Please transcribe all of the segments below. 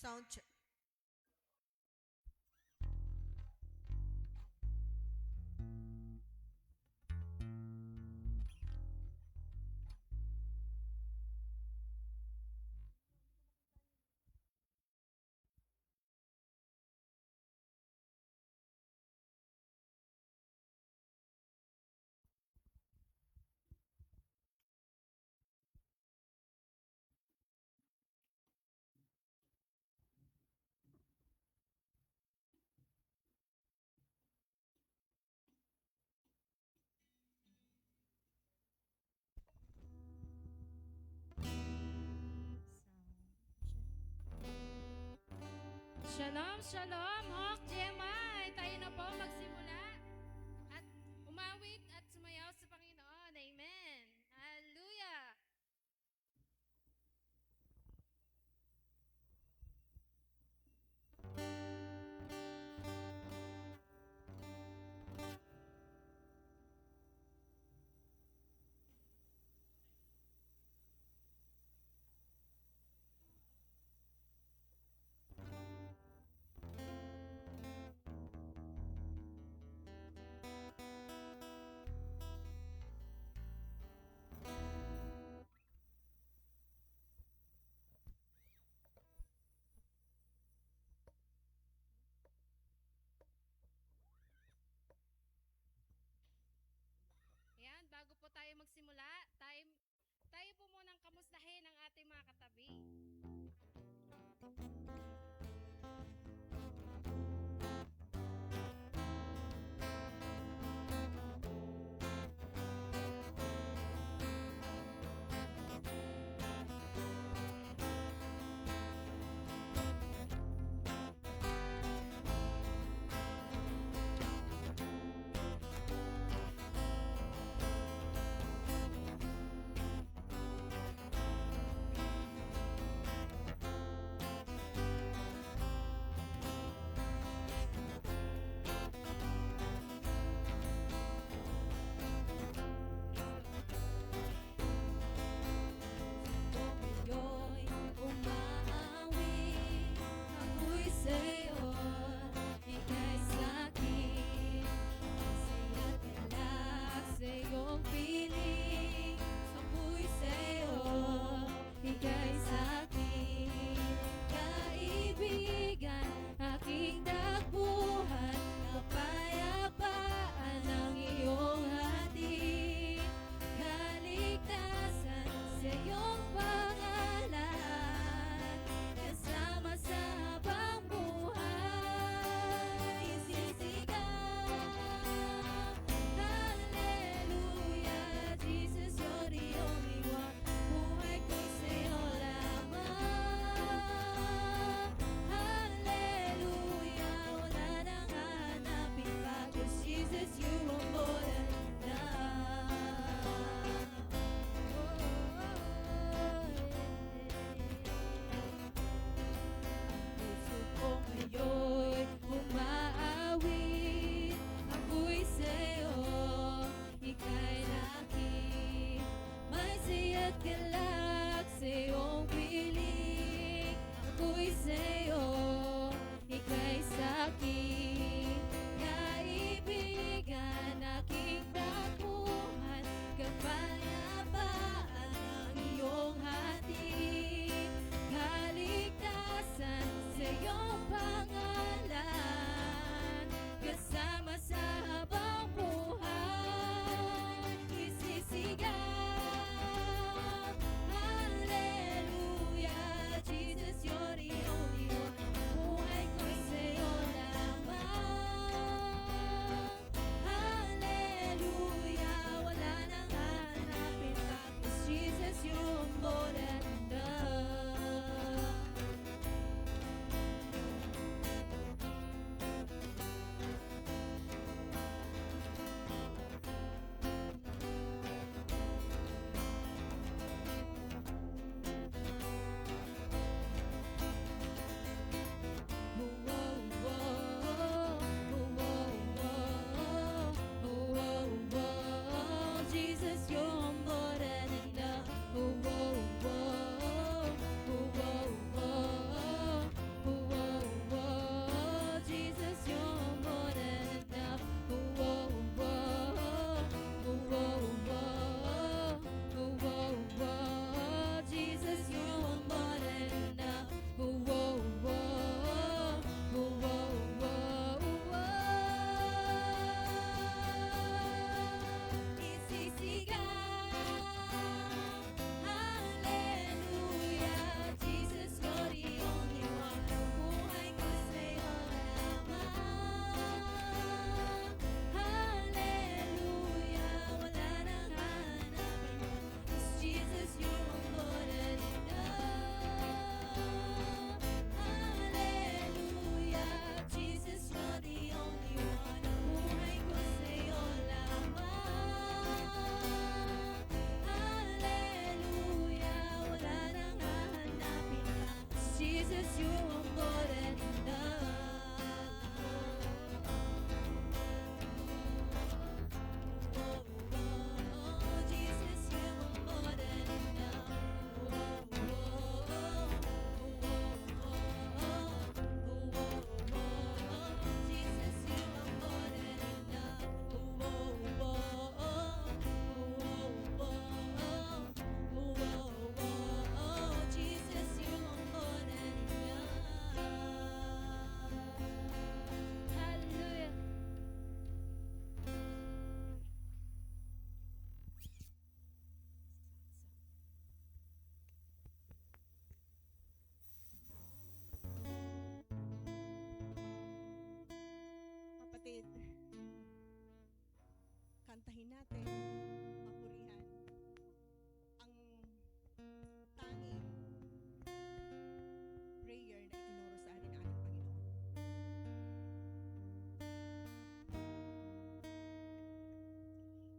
Sound check. Shalom, shalom, Hawk GMI! Tayo na po magsimula at umawit at sumayaw sa Panginoon. Amen! Hallelujah! kantahin natin, papurihan, ang tanging prayer na itinuro sa atin ng ating Panginoon.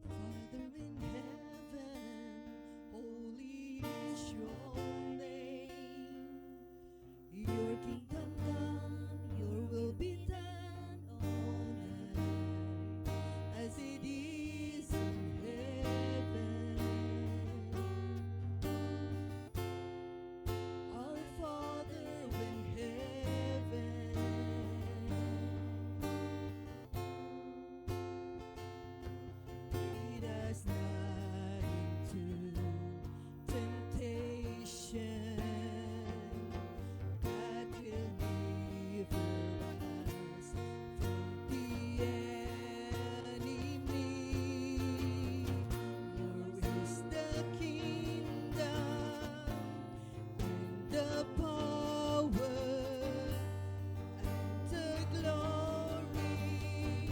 Father in heaven, holy is your name. Your kingdom come, your will be done on earth as it is in heaven. Our Father in heaven, lead us not into temptation, but deliver us from the enemy. Yours is the kingdom and the power and the glory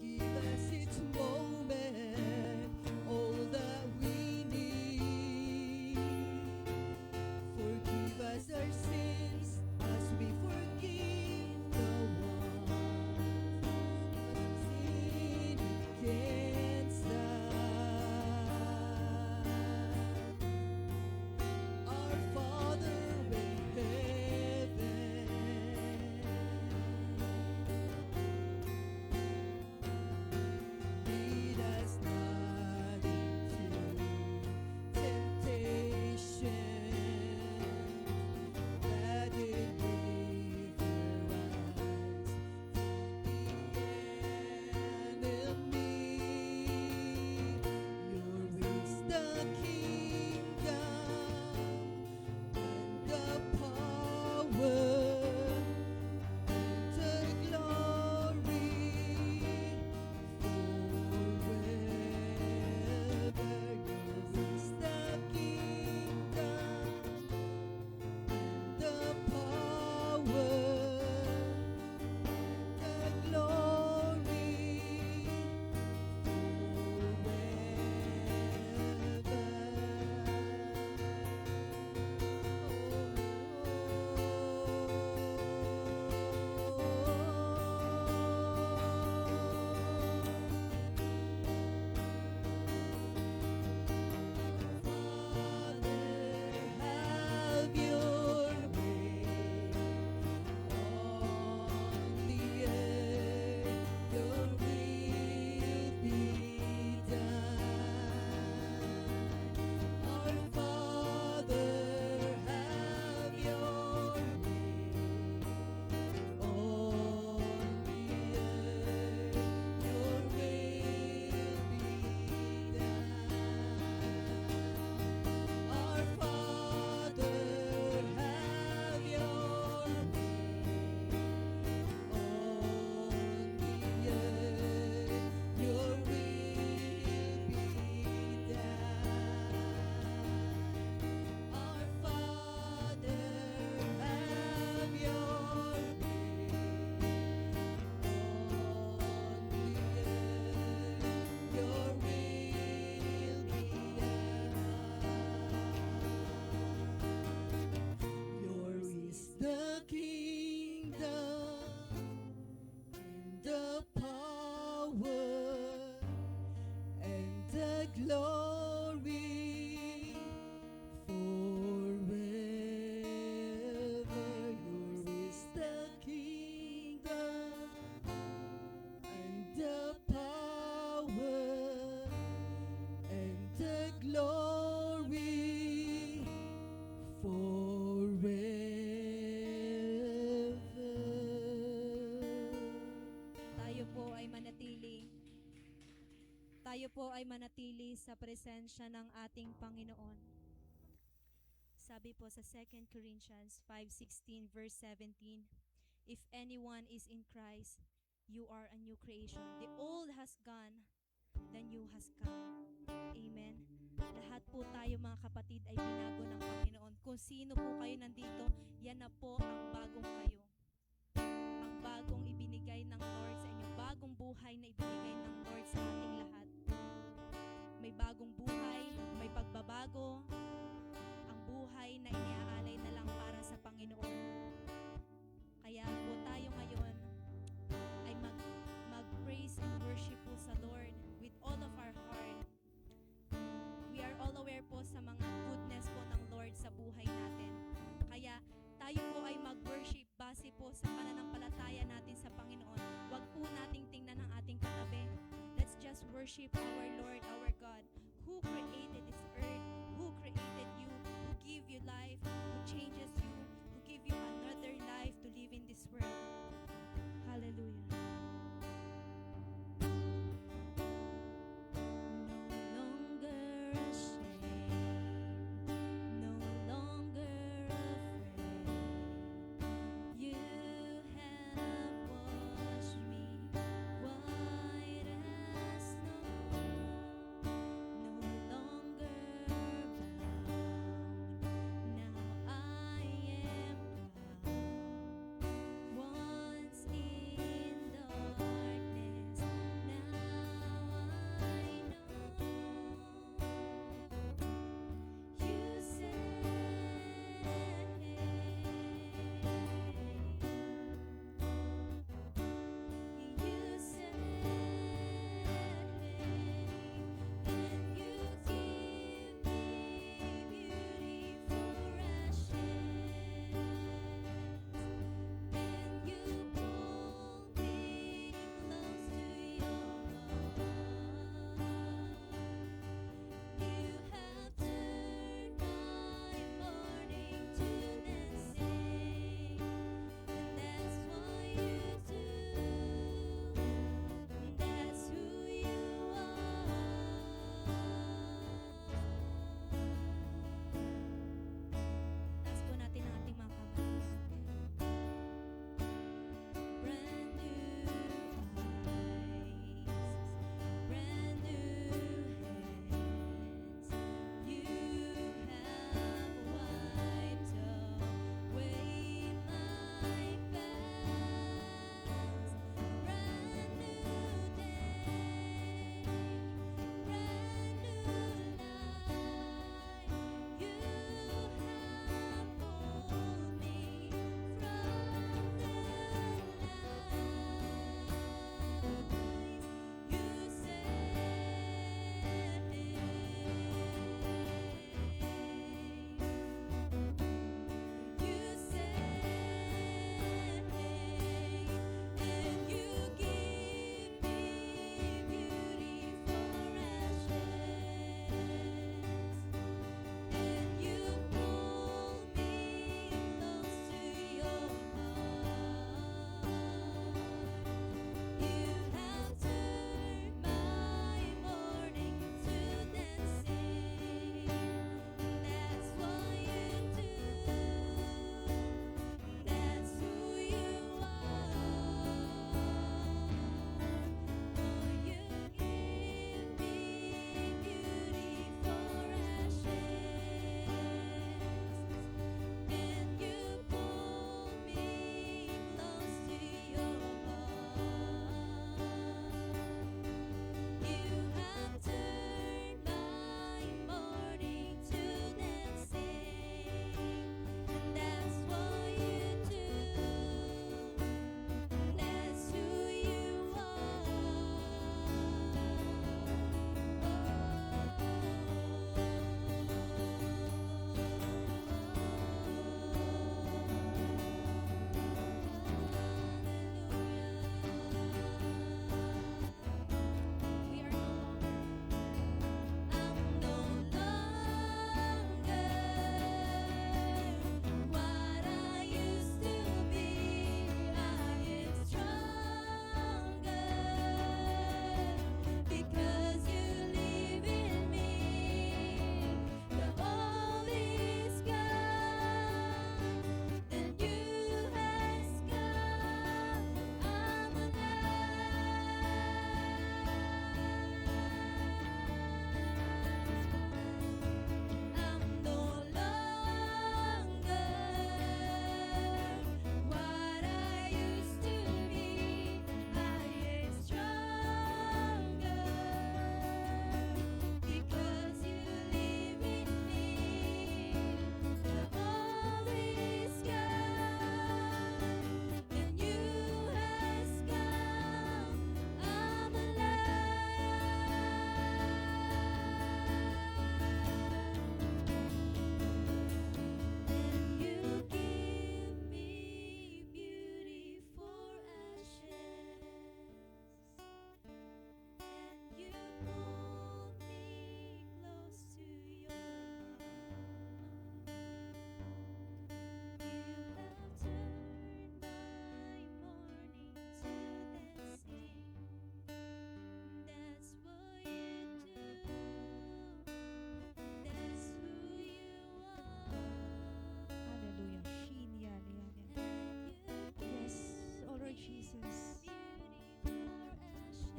Give us its moment, all that we need. Forgive us our sins as we forgive the ones who sin against us. Our Father in heaven, lead us not into temptation, but deliver us from the enemy. Yours is the kingdom and the power and the glory forever. Yours is the kingdom and the power and the glory Father, have your way on the earth, your will be done. Our Father, have your way on the earth, your will be done. Our Father, have your way on the earth, your will be done. Our Father, have your way on the earth, your will be done. Yours is the kingdom and the power and the glory forever. Yours is the kingdom and the power and the glory forever. Tayo po ay manatili sa presensya ng ating Panginoon. Sabi po sa 2 Corinthians 5:16 verse 17, if anyone is in Christ, you are a new creation. The old has gone, the new has come. Amen. Lahat po tayo mga kapatid ay binago ng Panginoon. Kung sino po kayo nandito, yan na po ang bagong kayo. Ang bagong ibinigay ng Lord sa inyo. Bagong buhay na ibinigay ng Lord sa ating lahat. May bagong buhay, may pagbabago. Ang buhay na iniaalay na lang para sa Panginoon. Kaya po tayo ngayon ay mag-praise and worship po sa Lord with all of our heart. We are all aware po sa mga goodness po ng Lord sa buhay natin. Kaya tayo po ay mag-worship base po sa pananampalataya natin sa Panginoon. Huwag po nating tingnan ang ating katabi. Let's just worship our Lord, our God, who created this earth, who created you, who give you life, who changes you, who give you another life to live in this world. Hallelujah. No longer ashamed, no longer afraid. You have washed me white as snow.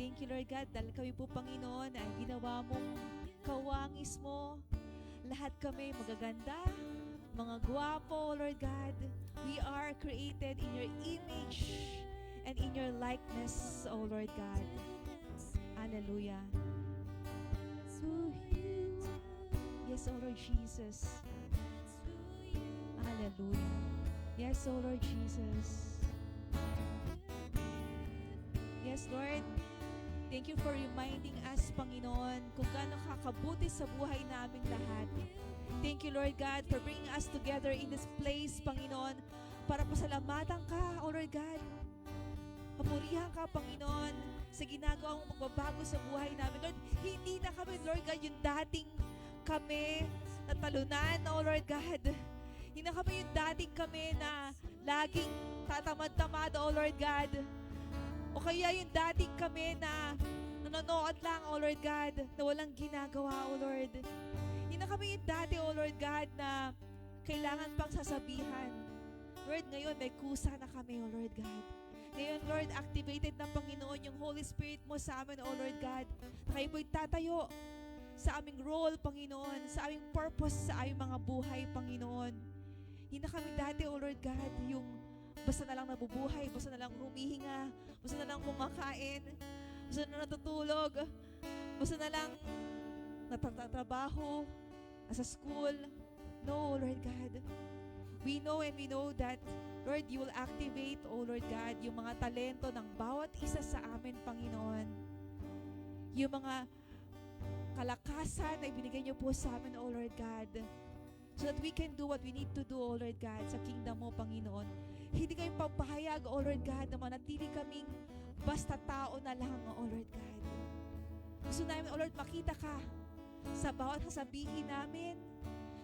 Thank you, Lord God, dahil kami po, Panginoon, ay ginawa mong kawangis mo. Lahat kami magaganda, mga gwapo, Lord God. We are created in your image and in your likeness, O Lord God. Hallelujah. Yes, O Lord Jesus. Hallelujah. Yes, O Lord Jesus. Yes, Lord. Thank you for reminding us, Panginoon, kung gaano kakabuti sa buhay naming lahat. Thank you, Lord God, for bringing us together in this place, Panginoon, para pasalamatan ka, O Lord God. Papurihan ka, Panginoon, sa ginagawa mong magbabago sa buhay namin. Lord, hindi na kami, Lord God, yung dating kami na talunan, O Lord God. Hindi na kami yung dating kami na laging tatamad-tamad, O Lord God. O kaya yung dating kami na nanonood lang, O Lord God, na walang ginagawa, O Lord. Hindi na kami yung dati, O Lord God, na kailangan pang sasabihan. Lord, ngayon may kusa na kami, O Lord God. Ngayon, Lord, activated ng Panginoon yung Holy Spirit mo sa amin, O Lord God. Na kayo po'y tatayo sa aming role, Panginoon, sa aming purpose, sa aming mga buhay, Panginoon. Hindi na kami dati, O Lord God, yung basta na lang nabubuhay, basta na lang humihinga, basta na lang kumakain, basta na lang natutulog, basta na lang natatrabaho, nasa school. No, Lord God. We know and we know that, Lord, you will activate, oh Lord God, yung mga talento ng bawat isa sa amin, Panginoon. Yung mga kalakasan na ibinigay niyo po sa amin, oh Lord God, so that we can do what we need to do, oh Lord God, sa kingdom mo, Panginoon. Hindi kayo papahayag, O Lord God, na manatili kaming basta tao na lang, O Lord God. Gusto namin, O Lord, makita ka sa bawat sasabihin namin,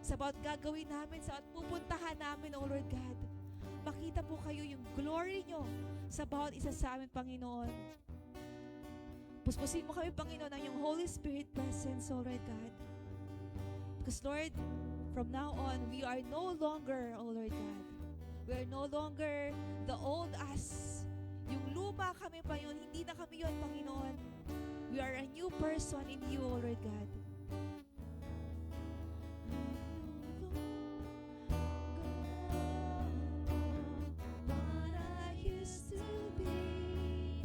sa bawat gagawin namin, sa bawat pupuntahan namin, O Lord God. Makita po kayo yung glory nyo sa bawat isa sa amin, Panginoon. Puspusin mo kami, Panginoon, ng yung Holy Spirit presence, O Lord God. Because, Lord, from now on, we are no longer, O Lord God, we are no longer the old us. Yung luma kami, Panginoon, hindi na kami yun, Panginoon. We are a new person in you, O Lord God. What I used to be,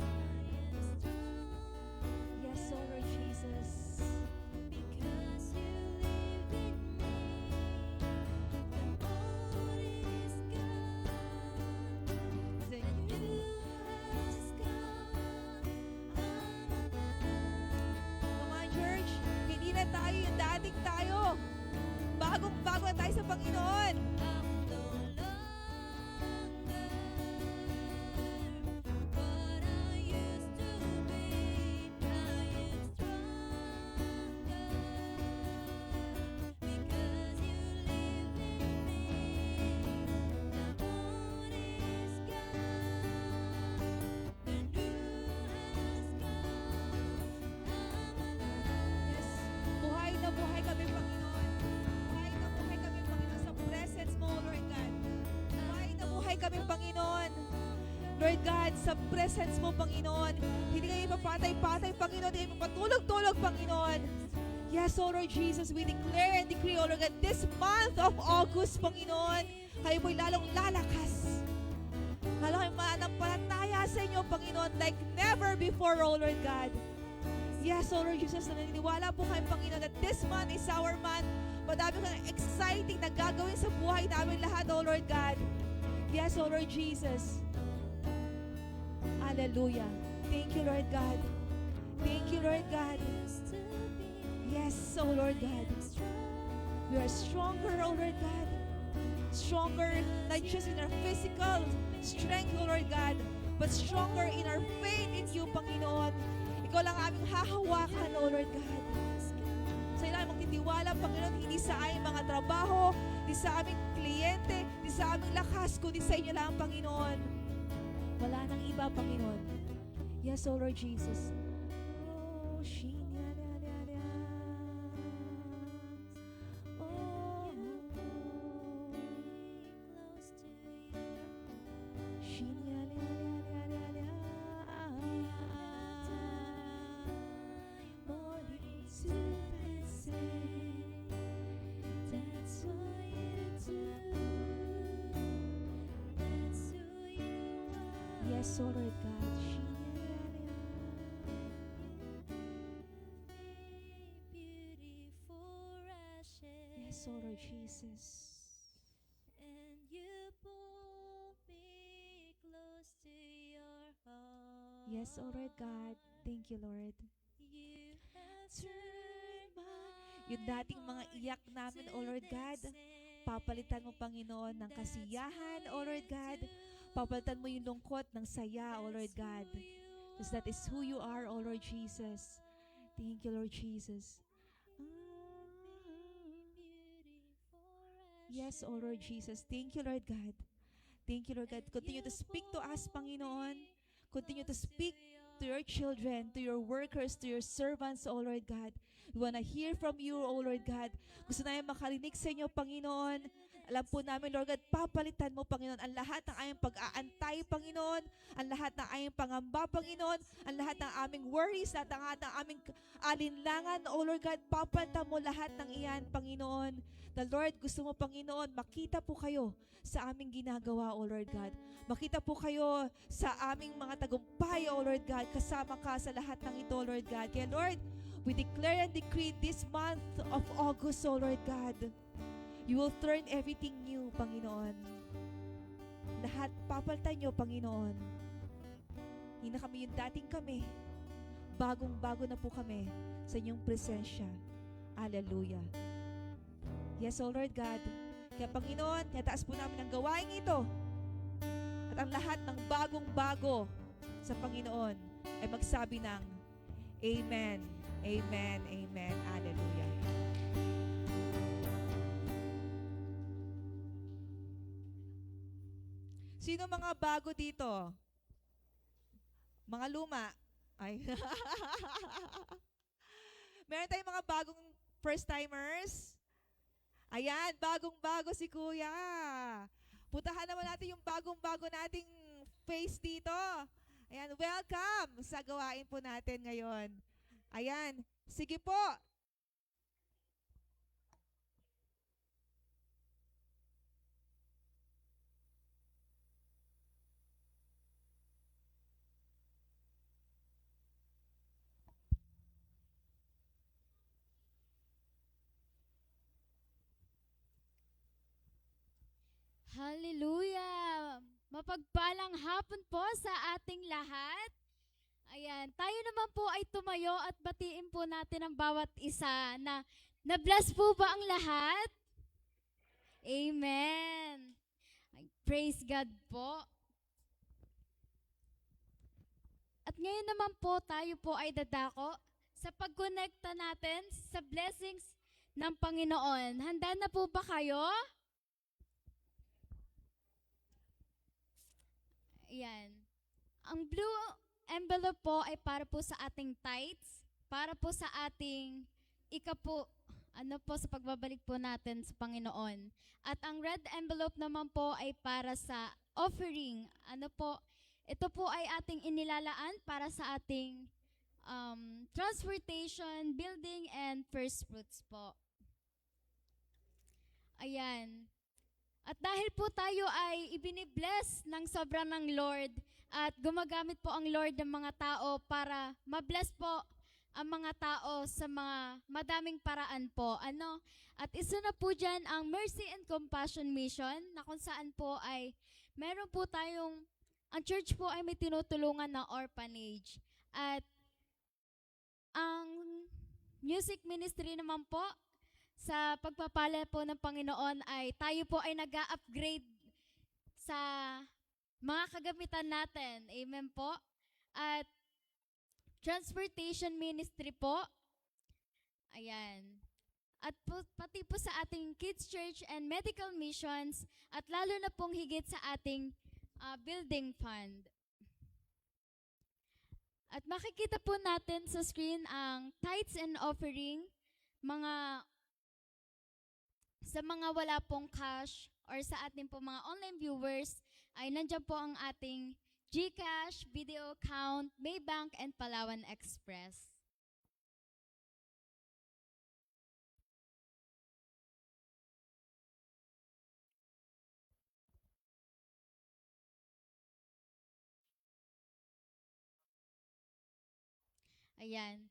yes, O Lord Jesus. Because you live in me, the old is gone, The the new. new has come. Come on, church. Hindi na tayo yung dating tayo. Bagong-bago na tayo sa Panginoon. I'm no longer what I used to be. I am stronger because you live in me. The old is gone, the new has come. I'm alive. Yes. Buhay na buhay kami, Panginoon. Buhay na buhay kami, Panginoon, sa presence mo, Lord God. Buhay na buhay kami, Panginoon. Lord God, sa presence mo, Panginoon. Hindi kayo mapatay-patay, Panginoon. Hindi kayo mapatulog-tulog, Panginoon. Yes, O Lord Jesus, we declare and decree, O Lord God, this month of August, Panginoon, kayo po'y lalong lalakas. Lalo kayong mananampalataya sa inyo, Panginoon, like never before, O Lord God. Yes, O Lord Jesus, naniniwala po kayo, Panginoon, that this month is our month. Madami kang exciting na gagawin sa buhay namin lahat, O Lord God. Yes, O Lord Jesus. Hallelujah. Thank you, Lord God. Thank you, Lord God. Yes, O Lord God. We are stronger, O Lord God. Stronger, not just in our physical strength, O Lord God, but stronger in our faith in you, Panginoon. Ikaw lang aming hahawakan, O Lord God. Sa iyo lang magtitiwala, Panginoon, hindi sa aming mga trabaho, hindi sa aming kliyente, hindi sa aming lakas, kundi sa inyo lang, Panginoon. Wala nang iba, Panginoon. Yes, O Lord Jesus. Oh, oh, Yes, O Lord God. Beautiful ashes. Yes, O Lord Jesus. And you pull me close to your heart. Yes, O Lord God. Thank you, Lord. You have Turn turned my- Yung my dating mga heart iyak namin, to O Lord the God, same. papalitan mo, Panginoon, ng That's kasiyahan, who O Lord you God. do. Papalitan mo yung lungkot ng saya, O Lord That's God. who you Because that is who you are, O Lord Jesus. are. Thank you, Lord Jesus. Yes, O Lord Jesus. Thank you, Lord God. Thank you, Lord God. Continue to speak to us, Panginoon. Continue to speak to your children, to your workers, to your servants, O Lord God. We want to hear from you, O Lord God. Gusto namin makarinig sa inyo, Panginoon. Alam po namin, Lord God, papalitan mo, Panginoon, ang lahat ng aming pag-aantay, Panginoon, ang lahat ng aming pangamba, Panginoon, ang lahat ng aming worries, lahat ng aming alinlangan, O Lord God, papalitan mo lahat ng iyan, Panginoon. The Lord, gusto mo, Panginoon, makita po kayo sa aming ginagawa, O Lord God. Makita po kayo sa aming mga tagumpay, O Lord God. Kasama ka sa lahat ng ito, Lord God. Kaya Lord, we declare and decree this month of August, O Lord God, you will turn everything new, Panginoon. Lahat papalitan nyo, Panginoon. Hindi na kami yung dating kami. Bagong-bago na po kami sa inyong presensya. Hallelujah. Yes, O Lord God. Kaya Panginoon, tataas po namin ang gawain ito. At ang lahat ng bagong-bago sa Panginoon ay magsabi ng Amen, Amen, Amen. Hallelujah. Sino mga bago dito? Mga luma? Ay. Meron tayong mga bagong first-timers? Ayan, bagong-bago si Kuya. Puntahan naman natin yung bagong-bago nating face dito. Ayan, welcome sa gawain po natin ngayon. Ayan, sige po. Hallelujah! Mapagpalang hapon po sa ating lahat. Ayan, tayo naman po ay tumayo at batiin po natin ang bawat isa na na-bless po ba ang lahat? Amen. Ay, praise God po. At ngayon naman po tayo po ay dadako sa pagkonekta natin sa blessings ng Panginoon. Handa na po ba kayo? Ayan. Ang blue envelope po ay para po sa ating tithes, para po sa ating ikapo, sa pagbabalik po natin sa Panginoon. At ang red envelope naman po ay para sa offering. Ito po ay ating inilalaan para sa ating transportation, building, and first fruits po. Ayan. At dahil po tayo ay ibinibless ng sobra ng Lord at gumagamit po ang Lord ng mga tao para mabless po ang mga tao sa mga madaming paraan po. At isa na po dyan ang Mercy and Compassion Mission na kung saan po ay meron po ang church po ay may tinutulungan na orphanage. At ang music ministry naman po, sa pagpapala po ng Panginoon ay tayo po ay nag-upgrade sa mga kagamitan natin. Amen po. At transportation ministry po. Ayan. At pati po sa ating kids church and medical missions at lalo na pong higit sa ating building fund. At makikita po natin sa screen ang tithes and offering, sa mga wala pong cash or sa ating po mga online viewers ay nandiyan po ang ating GCash, Video Account, Maybank, and Palawan Express. Ayan.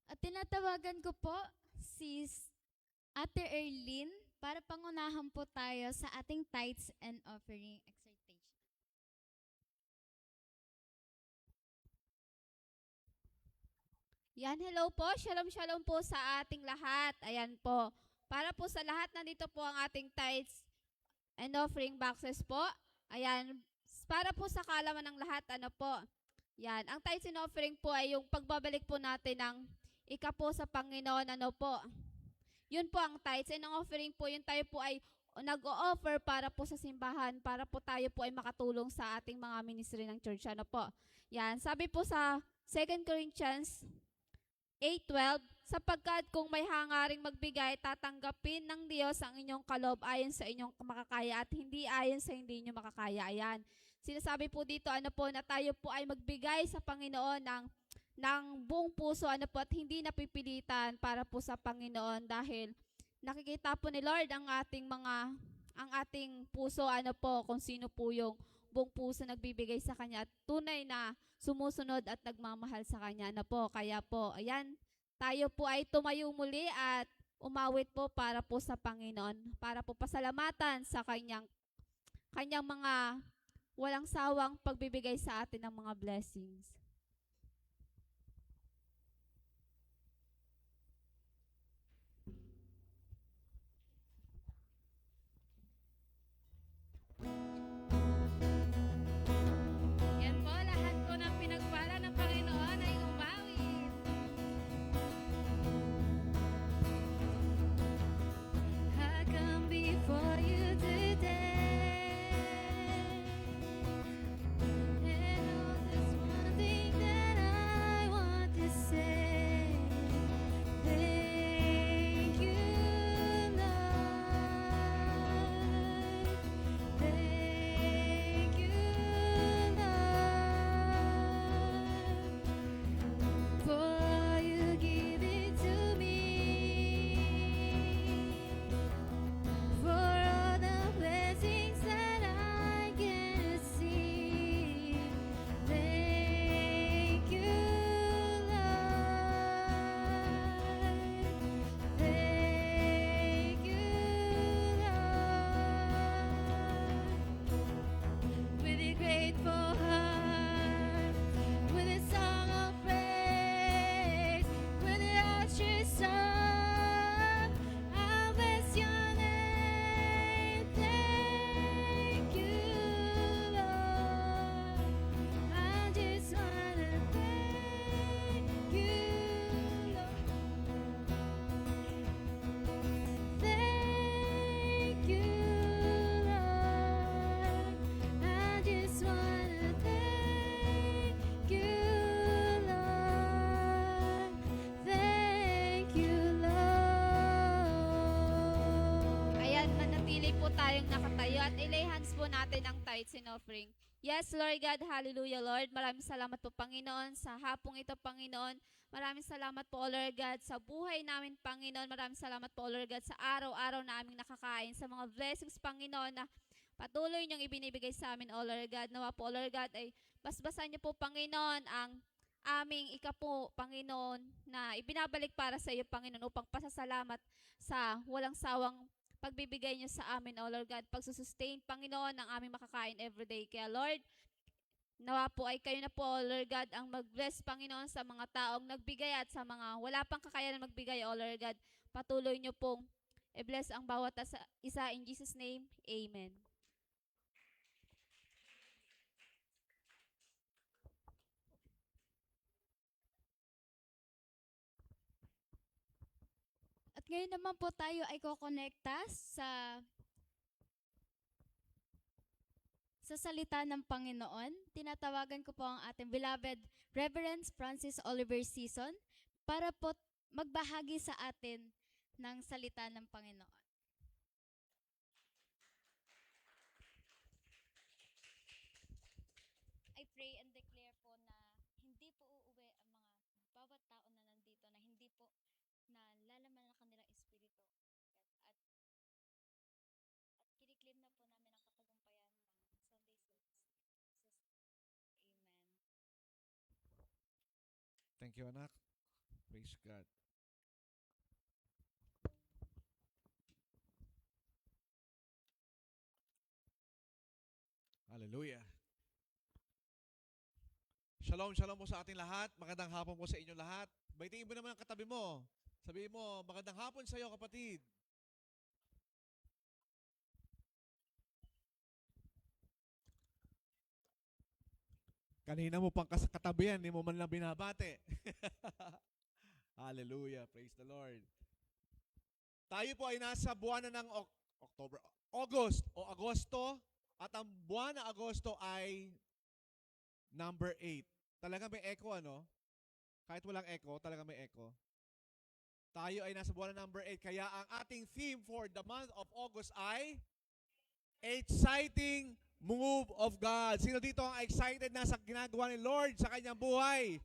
At tinatawagan ko po si Ate Erlyn para pangunahan po tayo sa ating tithes and offering exhortation. Yan, hello po. Shalom, shalom po sa ating lahat. Ayan po. Para po sa lahat, nandito po ang ating tithes and offering boxes po. Ayan, para po sa kaalaman ng lahat, ano po. Yan, ang tithes and offering po ay yung pagbabalik po natin ng ika po sa Panginoon, ano po. Yun po ang tithes and ang offering po, yun tayo po ay nag-o-offer para po sa simbahan, para po tayo po ay makatulong sa ating mga ministry ng church, ano po. Yan, sabi po sa 2 Corinthians 8:12, sapagkat kung may hangaring magbigay, tatanggapin ng Diyos ang inyong kaloob ayon sa inyong makakaya at hindi ayon sa hindi inyo makakaya. Ayan. Sinasabi po dito, ano po, na tayo po ay magbigay sa Panginoon ng buong puso, ano po, at hindi napipilitan para po sa Panginoon dahil nakikita po ni Lord ang ating puso, ano po, kung sino po yung buong puso nagbibigay sa Kanya at tunay na sumusunod at nagmamahal sa Kanya na po. Kaya po, ayan, tayo po ay tumayo muli at umawit po para po sa Panginoon, para po pasalamatan sa kanyang mga walang sawang pagbibigay sa atin ng mga blessings. Yan po, lahat po ng pinagpala ng Panginoon ay umawit. I come before you today, and oh, there's one thing that I want to say. Thank you, Lord. Thank you, Lord, for all you give it to me, for all the blessings that I can see. Thank you, Lord. Thank you, Lord. With a grateful heart, with a song of praise, with an outstretched arm, I'll bless your name. Thank you, Lord. I just wanna thank you, Lord. Thank you, Lord. I just wanna thank you, Lord. Thank you, Lord. Ayan, manatili po tayong nakatayo at ilay hands po natin ang tithes and offering. Yes, Lord God, hallelujah, Lord. Maraming salamat po, Panginoon, sa hapong ito, Panginoon. Maraming salamat po, Lord God, sa buhay namin, Panginoon. Maraming salamat po, Lord God, sa araw-araw na aming nakakain, sa mga blessings, Panginoon, na patuloy niyong ibinibigay sa amin, O Lord God. Nawa po, Lord God, ay basbasan niyo po, Panginoon, ang aming ikapo, Panginoon, na ibinabalik para sa iyo, Panginoon, upang pasasalamat sa walang sawang pagbibigay niyo sa amin, O Lord God, pagsusustain, Panginoon, ng aming makakain everyday. Kaya, Lord, nawa po ay kayo na po, O Lord God, ang mag-bless, Panginoon, sa mga taong nagbigay at sa mga wala pang kakayanan magbigay, O Lord God. Patuloy niyo pong i-bless ang bawat isa in Jesus' name. Amen. At ngayon naman po tayo ay kokonekta sa salita ng Panginoon. Tinatawagan ko po ang ating beloved Reverend Francis Oliver Season para po magbahagi sa atin ng salita ng Panginoon. I pray and declare po na hindi po uuwi ang mga bawat tao na nandito na hindi po na lalaman ng kanilang espiritu at kiniklaim na po namin ang katagumpayan ng Sunday service. Amen. Thank you, anak. Praise God. Hallelujah. Shalom, shalom po sa ating lahat. Magandang hapon po sa inyong lahat. Baitiin mo naman ang katabi mo. Sabihin mo, magandang hapon sa iyo, kapatid. Kanina mo pang katabi yan, hindi mo man lang binabate. Hallelujah. Praise the Lord. Tayo po ay nasa buwan na ng August o Agosto, at ang buwan na Agosto ay number 8. Talaga may echo, ano? Kahit walang echo, talaga may echo. Tayo ay nasa buwan na number 8. Kaya ang ating theme for the month of August ay Exciting Move of God. Sino dito ang excited na sa ginagawa ni Lord sa kanyang buhay?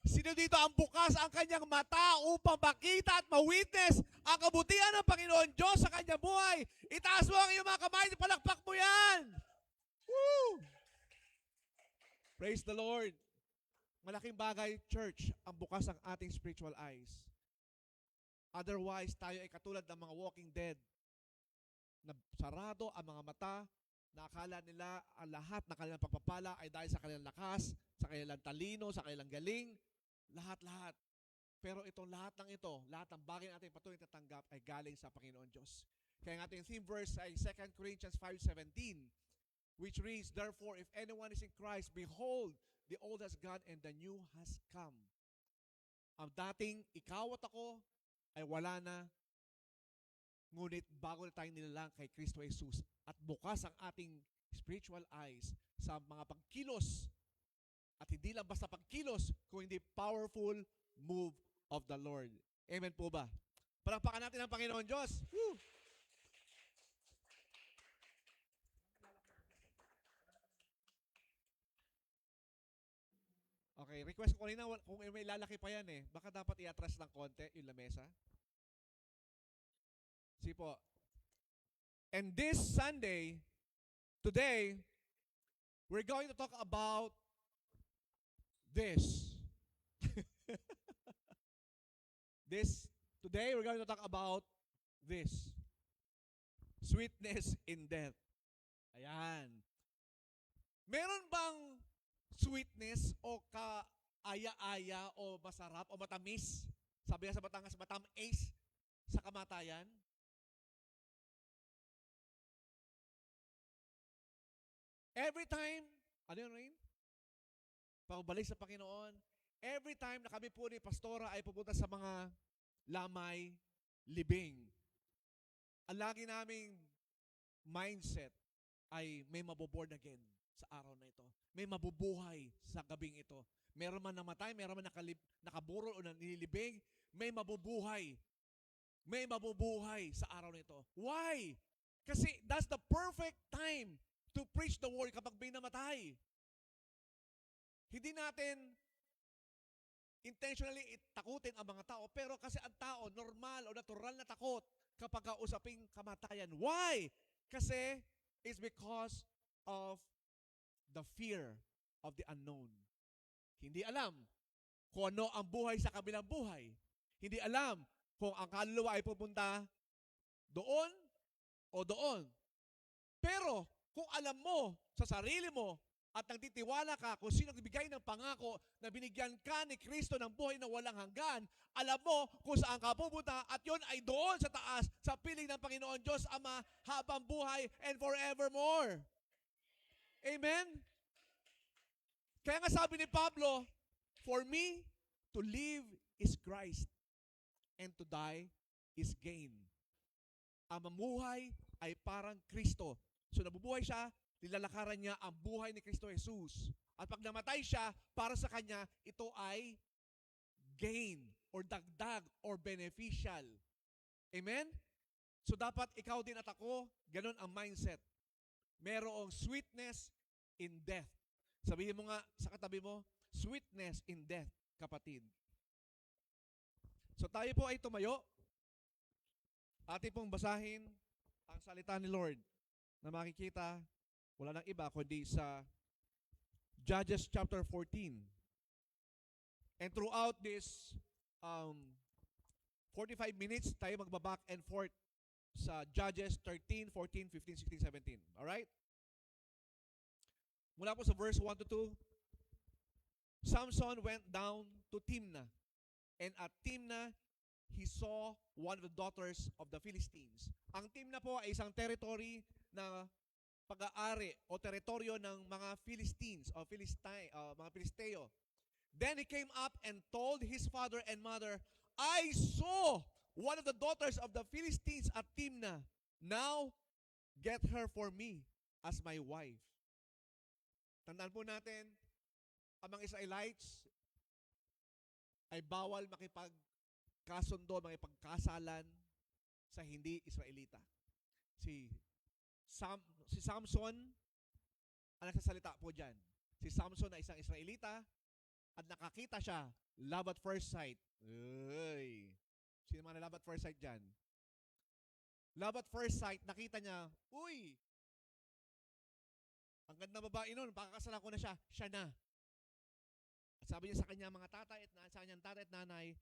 Sino dito ang bukas ang kanyang mata upang makita at ma-witness ang kabutihan ng Panginoon Diyos sa kanyang buhay? Itaas mo ang iyong mga kamay, palakpak mo yan! Woo! Praise the Lord. Malaking bagay, church, ang bukas ang ating spiritual eyes. Otherwise, tayo ay katulad ng mga walking dead na sarado ang mga mata, na akala nila ang lahat ng kanilang pagpapala ay dahil sa kanilang lakas, sa kanilang talino, sa kanilang galing, lahat-lahat. Pero itong lahat ng ito, lahat ng bagay na ating patuloy tatanggap ay galing sa Panginoon Diyos. Kaya ang ating theme verse ay 2 Corinthians 5:17, which reads, "Therefore, if anyone is in Christ, behold, the old has gone and the new has come." Ang dating ikaw at ako ay wala na, ngunit bago na tayong nilalang kay Kristo Jesus at bukas ang ating spiritual eyes sa mga pagkilos, at hindi lang basta pagkilos, kung hindi powerful move of the Lord. Amen po ba? Palakpakan natin ang Panginoon Diyos. Woo! Okay, request ko kanina kung may lalaki pa yan baka dapat i-atras ng konti yung lamesa. Sige po. And this Sunday, today, we're going to talk about this. Today, we're going to talk about this. Sweetness in death. Ayan. Meron bang sweetness o kaaya-aya o masarap o matamis? Sabi nga sa Batangas, matamis sa kamatayan. Every time, ano yun, Rain? Pagbalik sa Panginoon, every time na kami po ni Pastora ay pupunta sa mga lamay, libing, ang lagi naming mindset ay may maboborn again sa araw na ito. May mabubuhay sa gabing ito. Meron man namatay, meron man nakaburol o nanilibing, may mabubuhay. May mabubuhay sa araw na ito. Why? Kasi that's the perfect time to preach the word kapag may namatay. Hindi natin intentionally takutin ang mga tao, pero kasi ang tao, normal o natural na takot kapag kausaping kamatayan. Why? Kasi it's because of the fear of the unknown. Hindi alam kung ano ang buhay sa kabilang buhay. Hindi alam kung ang kaluluwa ay pupunta doon o doon. Pero kung alam mo sa sarili mo at nagtitiwala ka kung sino nagbigay ng pangako na binigyan ka ni Kristo ng buhay na walang hanggan, alam mo kung saan ka pupunta at yon ay doon sa taas, sa piling ng Panginoon Diyos Ama, habang buhay and forevermore. Amen? Kaya nga sabi ni Pablo, "For me, to live is Christ, and to die is gain." Ang mamuhay ay parang Kristo. So nabubuhay siya, nilalakaran niya ang buhay ni Kristo Jesus. At pag namatay siya, para sa kanya, ito ay gain or dagdag or beneficial. Amen? So dapat ikaw din at ako, ganun ang mindset. Merong sweetness in death. Sabihin mo nga sa katabi mo, sweetness in death, kapatid. So tayo po ay tumayo. Atin pong basahin ang salita ni Lord na makikita, wala nang iba kundi sa Judges chapter 14. And throughout this 45 minutes, tayo magbaback and forth sa Judges 13, 14, 15, 16, 17. Alright? Mula po sa verse 1 to 2, Samson went down to Timnah, and at Timnah, he saw one of the daughters of the Philistines. Ang Timnah po ay isang territory na pag-aari o teritoryo ng mga Philistines o mga Filisteo. Then he came up and told his father and mother, I saw one of the daughters of the Philistines at Timnah. Now, get her for me as my wife. Tandaan po natin, ang mga Israelites ay bawal makipagkasundo, makipagkasalan sa hindi Israelita. Si Samson ang nagsasalita po dyan. Si Samson ay isang Israelita at nakakita siya, love at first sight. Uy! Sino mga love at first sight dyan? Love at first sight, nakita niya, uy! Ang ganda babae nun, pakakasalan ko na siya, siya na. At sabi niya sa kanya mga tatay at nanay,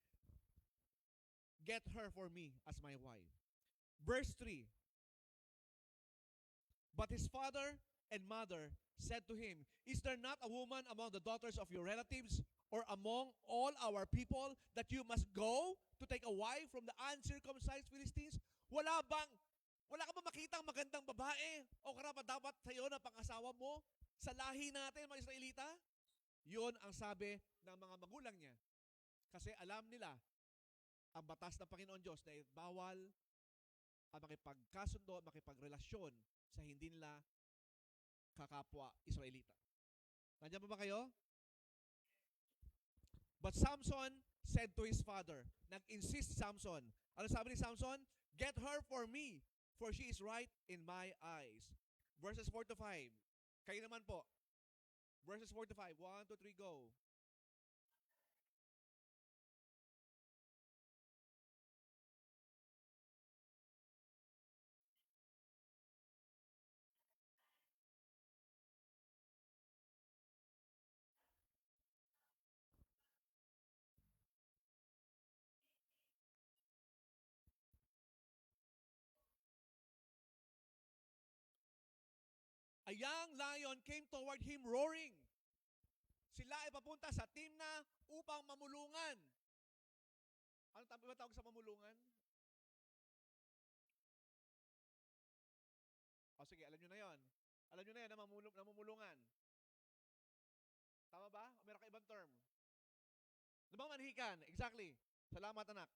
get her for me as my wife. Verse 3, but his father and mother said to him, is there not a woman among the daughters of your relatives or among all our people that you must go to take a wife from the uncircumcised Philistines? Wala ka ba makitang magandang babae o karapat dapat sa iyo na pang-asawa mo sa lahi natin, mga Israelita? Yun ang sabi ng mga magulang niya. Kasi alam nila ang batas ng Panginoon Diyos na bawal ang makipagkasundo, makipagrelasyon sa hindi nila kakapwa Israelita. Nandiyan pa ba kayo? But Samson said to his father, nag-insist Samson. Ano sabi ni Samson? Get her for me, for she is right in my eyes. Verses 4 to 5. Kayo naman po. Verses 4 to 5. 1, 2, 3, go. A young lion came toward him roaring. Sila ay papunta sa Timnah upang mamulungan. Ano ba tawag sa mamulungan? O sige, alam nyo na yon. Alam nyo na yan na mamumulungan. Tama ba? O meron ka ibang term? Manhikan. Exactly. Salamat, anak.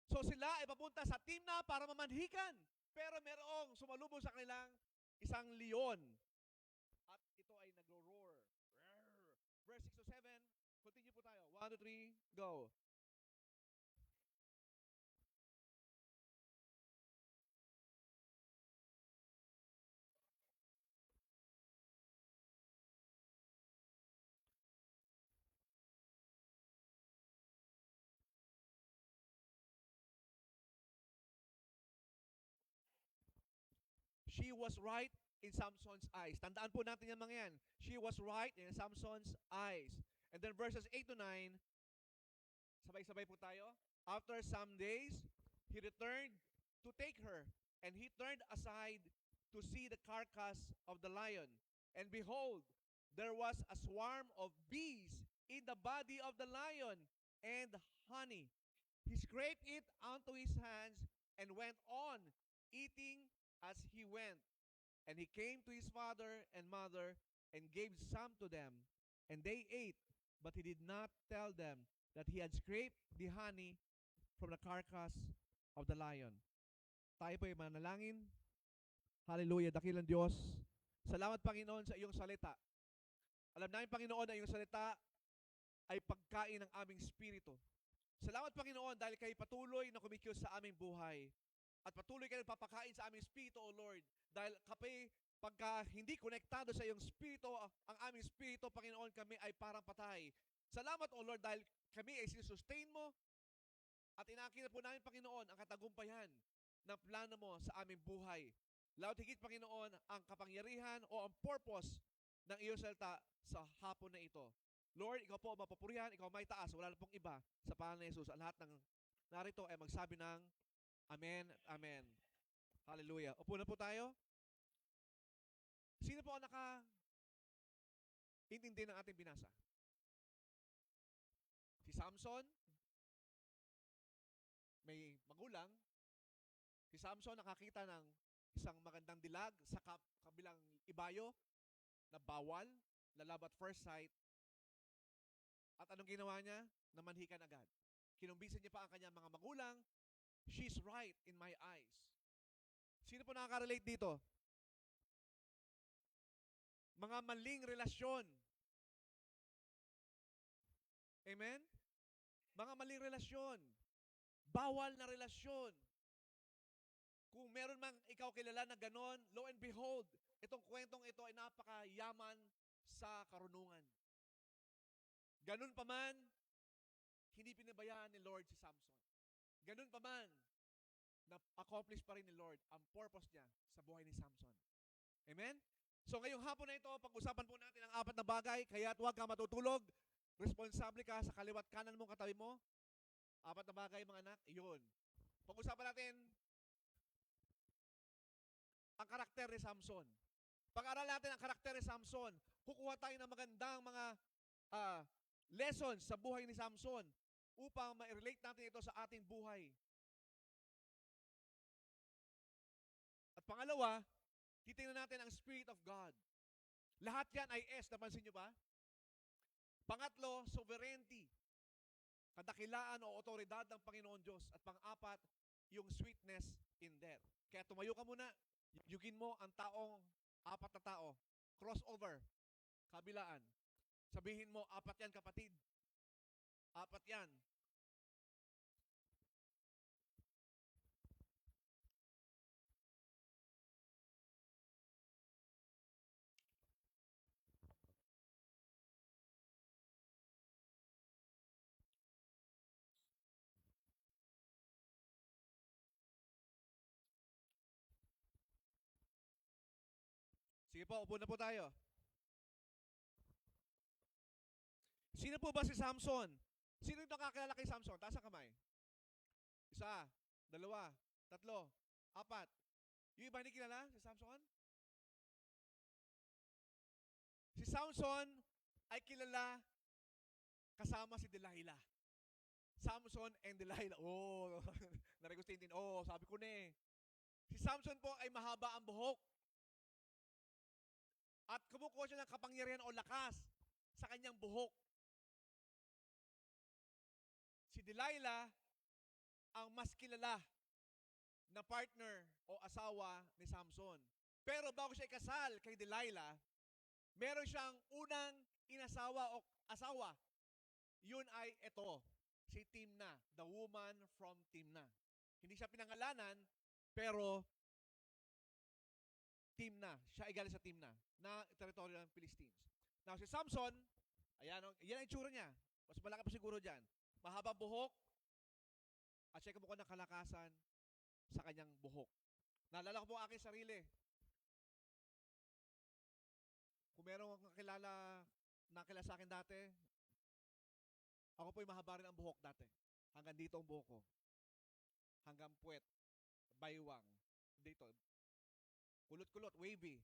So sila ay papunta sa Timnah para mamanhikan. Pero merong sumalubong sa kanilang isang leon. At ito ay nagro-roar. Verse 6 to 7. Continue po tayo. 1, 2, 3, go. She was right in Samson's eyes. Tandaan po natin yung mga yan. She was right in Samson's eyes. And then verses 8 to 9, sabay-sabay po tayo. After some days, he returned to take her, and he turned aside to see the carcass of the lion. And behold, there was a swarm of bees in the body of the lion, and honey. He scraped it onto his hands and went on eating as he went. And he came to his father and mother and gave some to them. And they ate, but he did not tell them that he had scraped the honey from the carcass of the lion. Tayo po ay manalangin. Hallelujah, dakilang Diyos. Salamat, Panginoon, sa iyong salita. Alam namin, Panginoon, na iyong salita ay pagkain ng aming spirito. Salamat, Panginoon, dahil kayo patuloy na kumikilos sa aming buhay. At patuloy kayo nagpapakain sa aming spirito, O Lord. Dahil pagka hindi konektado sa iyong spirito, ang aming spirito, Panginoon, kami ay parang patay. Salamat, O Lord, dahil kami ay sinusustain mo at inakita po namin, Panginoon, ang katagumpayan ng plano mo sa aming buhay. Lalo higit, Panginoon, ang kapangyarihan o ang purpose ng iyong salita sa hapon na ito. Lord, ikaw po ang mapupurihan, ikaw may taas, wala na pong iba sa pangalan ni Jesus. Ang lahat ng narito ay magsabi ng Amen at Amen. Hallelujah. Upo na po tayo. Sino po ang intindi ng ating binasa? Si Samson, may magulang. Si Samson nakakita ng isang magandang dilag sa kabilang ibayo na bawal, lalab at first sight. At anong ginawa niya? Namanhikan agad. Kinumbisan niya pa ang kanyang mga magulang, she's right in my eyes. Sino po nakaka-relate dito? Mga maling relasyon. Amen? Mga maling relasyon. Bawal na relasyon. Kung meron mang ikaw kilala na ganon, lo and behold, itong kwentong ito ay napakayaman sa karunungan. Ganun pa man, hindi pinabayaan ni Lord si Samson. Ganun pa man, na-accomplish pa rin ni Lord ang purpose niya sa buhay ni Samson. Amen? So ngayong hapon na ito, pag-usapan po natin ang 4 na bagay, kaya't huwag ka matutulog. Responsable ka sa kaliwat kanan mong katabi mo. 4 na bagay, mga anak, iyon. Pag-usapan natin ang karakter ni Samson. Pag-aral natin ang karakter ni Samson, kukuha tayo ng magandang mga lessons sa buhay ni Samson upang ma-relate natin ito sa ating buhay. At pangalawa, titingnan natin ang Spirit of God. Lahat yan ay S, napansin nyo ba? Pangatlo, sovereignty. Kadakilaan o otoridad ng Panginoon Diyos. At pang-apat, yung sweetness in death. Kaya tumayo ka muna, yugin mo ang 4 na tao. Crossover, kabilaan. Sabihin mo, 4 yan kapatid. 4 yan. Sige po, upo na po tayo. Sino po ba si Samson? Sino ito kakilala kay Samson? Taas ang kamay. 1, 2, 3, 4. Yung iba hindi kilala si Samson? Si Samson ay kilala kasama si Delilah. Samson and Delilah. Oh, narigustin din. Oh, sabi ko na eh. Si Samson po ay mahaba ang buhok. At kumukuha siya ng kapangyarihan o lakas sa kanyang buhok. Si Delilah ang mas kilala na partner o asawa ni Samson. Pero bago siya ikasal kay Delilah, meron siyang unang inasawa o asawa. Yun ay ito, si Timna, the woman from Timna. Hindi siya pinangalanan, pero Timna, siya ay galing sa Timna, na teritoryo ng Philistines. Now si Samson, ayan, yan ang itsura niya. Mas malaki pa siguro dyan. Mahabang buhok, at siya kumukha ng kalakasan sa kanyang buhok. Naalala ko po ang aking sarili. Kung merong nakilala sa akin dati, ako po'y mahaba rin ang buhok dati. Hanggang dito ang buhok ko. Hanggang puwet, baywang. Dito. Kulot-kulot, wavy.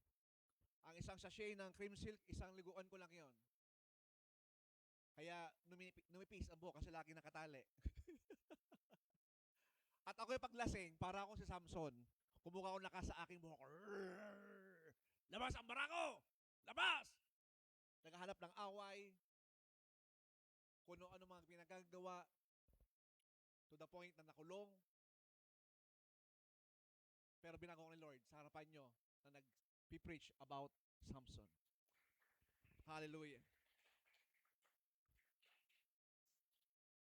Ang isang sachet ng cream silk, isang liguan ko lang yon. Kaya numipis ang buhok kasi lagi nakatali. At ako'y paglasing, para akong si Samson. Kumukha ko lakas sa aking buhok. Labas ang barako! Labas! Naghahanap ng away. Kung ano mga pinagagawa. To the point na nakulong. Pero binago ko ni Lord sa harapan nyo na nag-preach about Samson. Hallelujah.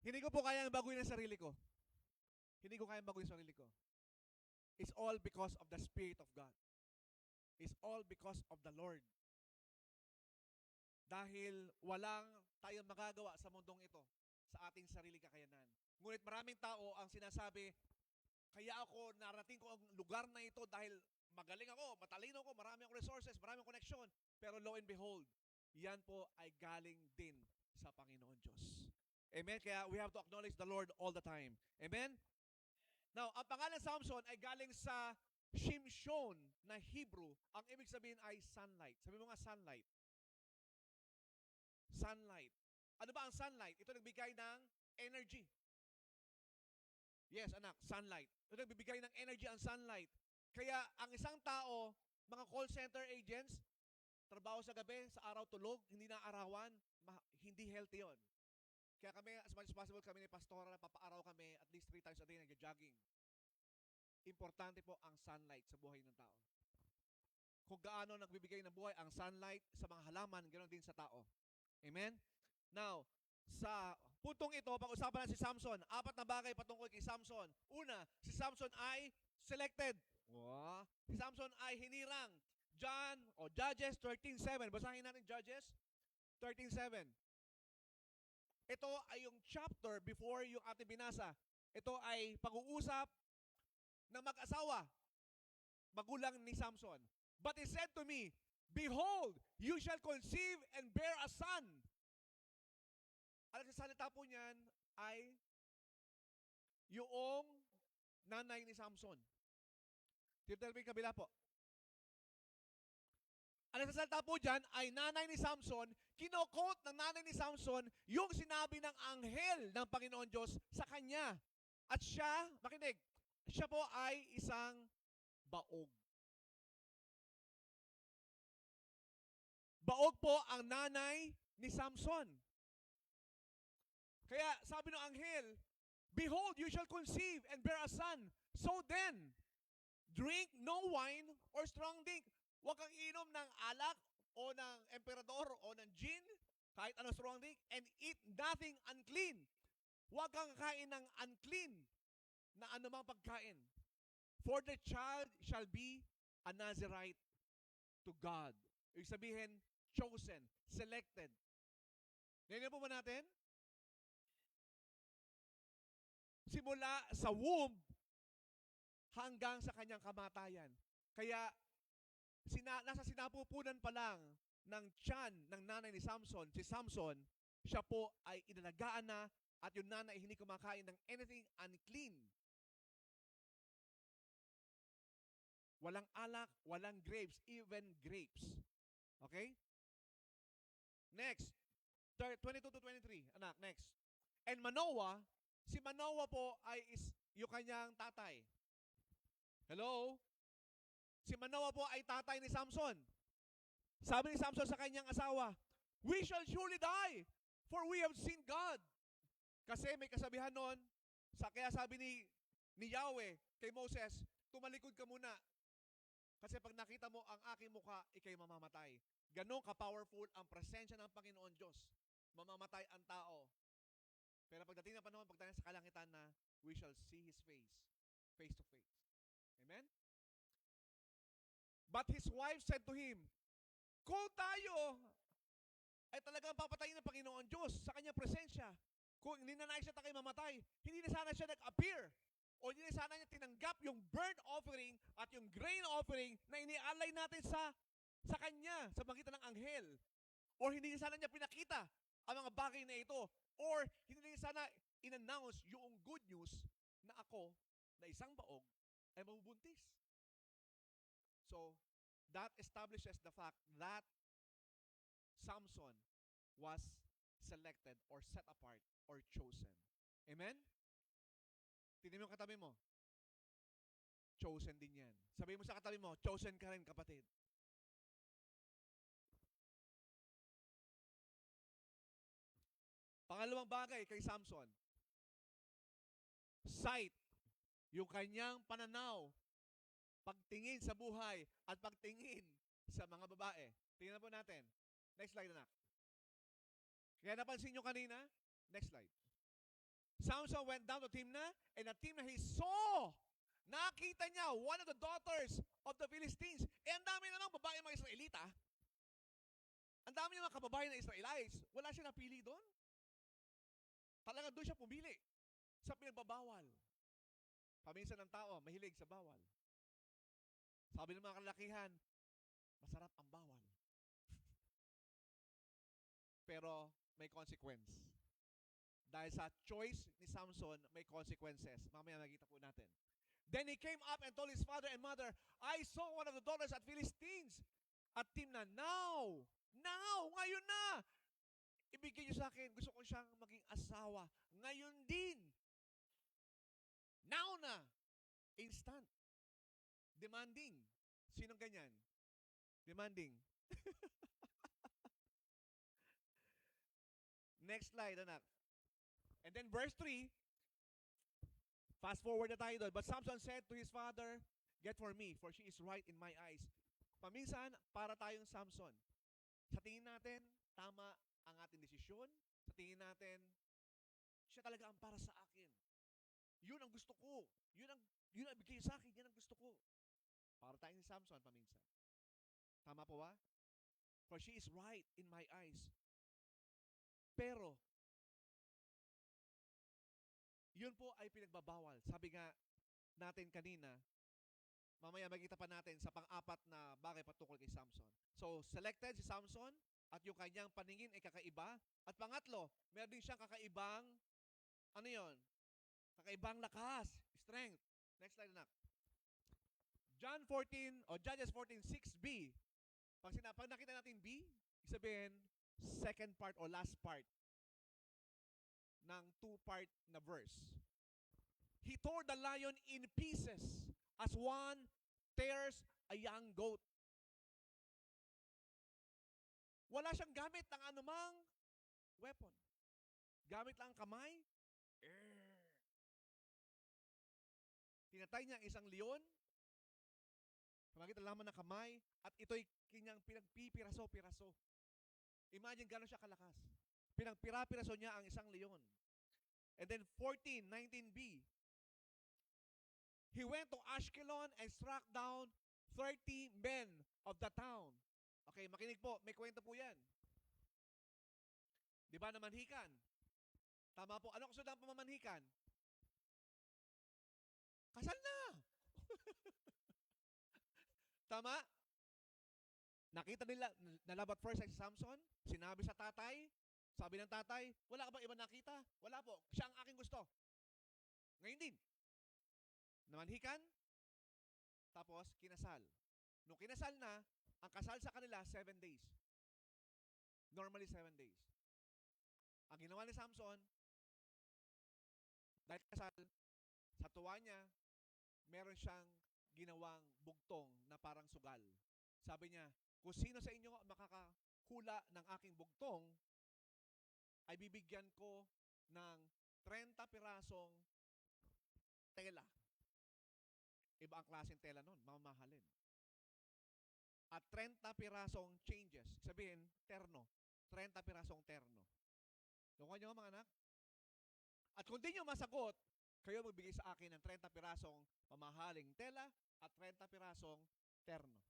Hindi ko po kayang baguhin ang sarili ko. Hindi ko kayang baguhin ang sarili ko. It's all because of the Spirit of God. It's all because of the Lord. Dahil walang tayong magagawa sa mundong ito sa ating sariling kakayanan. Ngunit maraming tao ang sinasabi, kaya ako, narating ko ang lugar na ito dahil magaling ako, matalino ako, marami akong resources, marami akong connection. Pero lo and behold, yan po ay galing din sa Panginoon Diyos. Amen? Kaya we have to acknowledge the Lord all the time. Amen? Now, ang pangalan Samson ay galing sa Shimshon na Hebrew. Ang ibig sabihin ay sunlight. Sabi mo nga sunlight. Sunlight. Ano ba ang sunlight? Ito nagbigay ng energy. Yes, anak, sunlight. Ito nagbibigay ng energy ang sunlight. Kaya ang isang tao, mga call center agents, trabaho sa gabi, sa araw tulog, hindi na arawan, hindi healthy yon. Kaya kami, as much as possible, kami ni Pastora, papaaraw kami at least 3 times a day, nag-jogging. Importante po ang sunlight sa buhay ng tao. Kung gaano nagbibigay ng buhay ang sunlight sa mga halaman, ganoon din sa tao. Amen? Now, sa puntong ito, pag-usapan natin si Samson. 4 na bagay patungkol kay Samson. Una, si Samson ay selected. Wow. Si Samson ay hinirang. Judges 13:7. Basahin natin Judges 13:7. Ito ay yung chapter before yung ating binasa. Ito ay pag-uusap ng mag-asawa, magulang ni Samson. But he said to me, behold, you shall conceive and bear a son. Ang salita po niyan ay yung nanay ni Samson. Tito Elvin, kabila po. Ang nagsasalita po dyan ay nanay ni Samson, kinokot ng nanay ni Samson yung sinabi ng anghel ng Panginoon Diyos sa kanya. At siya, makinig, siya po ay isang baog. Baog po ang nanay ni Samson. Kaya sabi ng anghel, behold, you shall conceive and bear a son. So then, drink no wine or strong drink. Huwag kang inom ng alak o ng emperador o ng gin, kahit anong strong drink, and eat nothing unclean. Huwag kang kain ng unclean na anumang pagkain. For the child shall be a Nazirite to God. Ibig sabihin, chosen, selected. Ngayon po ba natin? Simula sa womb hanggang sa kanyang kamatayan. Kaya nasa sinapupunan pa lang ng tiyan ng nanay ni Samson, si Samson, siya po ay inalagaan na at yung nanay hindi kumakain ng anything unclean. Walang alak, walang grapes, even grapes. Okay? Next, 22 to 23. Anak, next. And Manoah, si Manoah po ay yung kanyang tatay. Hello? Si Manoah po ay tatay ni Samson. Sabi ni Samson sa kanyang asawa, we shall surely die, for we have seen God. Kasi may kasabihan noon, kaya sabi ni Yahweh kay Moses, tumalikod ka muna. Kasi pag nakita mo ang aking mukha, ikay mamamatay. Ganon ka-powerful ang presensya ng Panginoon Diyos. Mamamatay ang tao. Pero pagdating na panahon, pagdating sa kalangitan na, we shall see His face, face to face. Amen? But his wife said to him, kung tayo ay talagang papatayin ng Panginoon Diyos sa kanyang presensya, kung hindi na nais siya tayo mamatay, hindi na sana siya nag-appear, o hindi na sana niya tinanggap yung burnt offering at yung grain offering na inialay natin sa kanya, sa magitan ng anghel, or hindi na sana niya pinakita ang mga bagay na ito, or hindi na sana in-announce yung good news na ako, na isang baog, ay mabubuntis. So, that establishes the fact that Samson was selected or set apart or chosen. Amen? Tingnan mo yung katabi mo. Chosen din yan. Sabihin mo sa katabi mo, chosen ka rin, kapatid. Pangalawang bagay kay Samson, sight, yung kanyang pananaw, pagtingin sa buhay at pagtingin sa mga babae. Tingnan po natin. Next slide, anak. Kaya napansin nyo kanina? Next slide. Samson went down to Timnah, and at Timnah he saw, nakita niya, one of the daughters of the Philistines. Eh, ang dami namang babae mga Israelita. Ang dami namang kababayan na Israelites. Wala siya napili doon. Talagang doon siya pumili sa pinagbabawal. Paminsan ng tao, mahilig sa bawal. Sabi ng mga kalakihan, masarap ang bawal. Pero may consequence. Dahil sa choice ni Samson, may consequences. Mamaya nakita po natin. Then he came up and told his father and mother, I saw one of the daughters at Philistines. At Timna, now, ngayon na. Ibigay niyo sa akin, gusto ko siyang maging asawa. Ngayon din. Now na. Instant. Demanding. Sinong ganyan? Demanding. Next slide, anak. And then verse 3, fast forward na tayo doon. But Samson said to his father, get for me, for she is right in my eyes. Paminsan, para tayong Samson. Sa tingin natin, tama ang ating desisyon. Sa tingin natin, siya talaga ang para sa akin. Yun ang gusto ko. Yun ang bigay sa akin. Yan ang gusto ko. Para tayong Samson, paminsan. Tama po ba? For she is right in my eyes. Pero, yun po ay pinagbabawal. Sabi nga natin kanina, mamaya magkita pa natin sa pang-apat na bagay patungkol kay Samson. So, selected si Samson at yung kanyang paningin ay kakaiba. At pangatlo, meron din siyang kakaibang, ano yon? Kakaibang lakas, strength. Next slide, anak. John 14, o Judges 14:6b. Pag nakita natin B, sabihin, second part o last part ng two-part na verse. He tore the lion in pieces as one tears a young goat. Wala siyang gamit ng anumang weapon. Gamit lang ang kamay. Tinatay niya ang isang leon. Makita lamang ng kamay at ito'y kanyang pinagpipiraso-piraso. Imagine gano'n siya kalakas. Pinagpira-piraso niya ang isang leon. And then 19b. He went to Ashkelon and struck down 30 men of the town. Okay, makinig po. May kwento po yan. Di ba namanhikan? Tama po. Ano kasunod ng pamamanhikan? Kasal na! Tama? Nakita nila, nalabat first si Samson, sinabi sa tatay, sabi ng tatay, wala ka ba iba nakita? Wala po, siya ang aking gusto. Ngayon din. Namanhikan, tapos kinasal. Nung kinasal na, ang kasal sa kanila, 7 days. Normally 7 days. Ang ginawa ni Samson, dahil kasal, sa tuwa niya, meron siyang ginawang bugtong na parang sugal. Sabi niya, kung sino sa inyo makakahula ng aking bugtong, ay bibigyan ko ng 30 pirasong tela. Iba ang klaseng tela nun, mamahalin. At 30 pirasong changes. Sabihin, terno. 30 pirasong terno. Nakuha niyo mga anak? At kung di nyo masagot, kayo magbigay sa akin ng 30 pirasong mamahaling tela at 30 pirasong terno.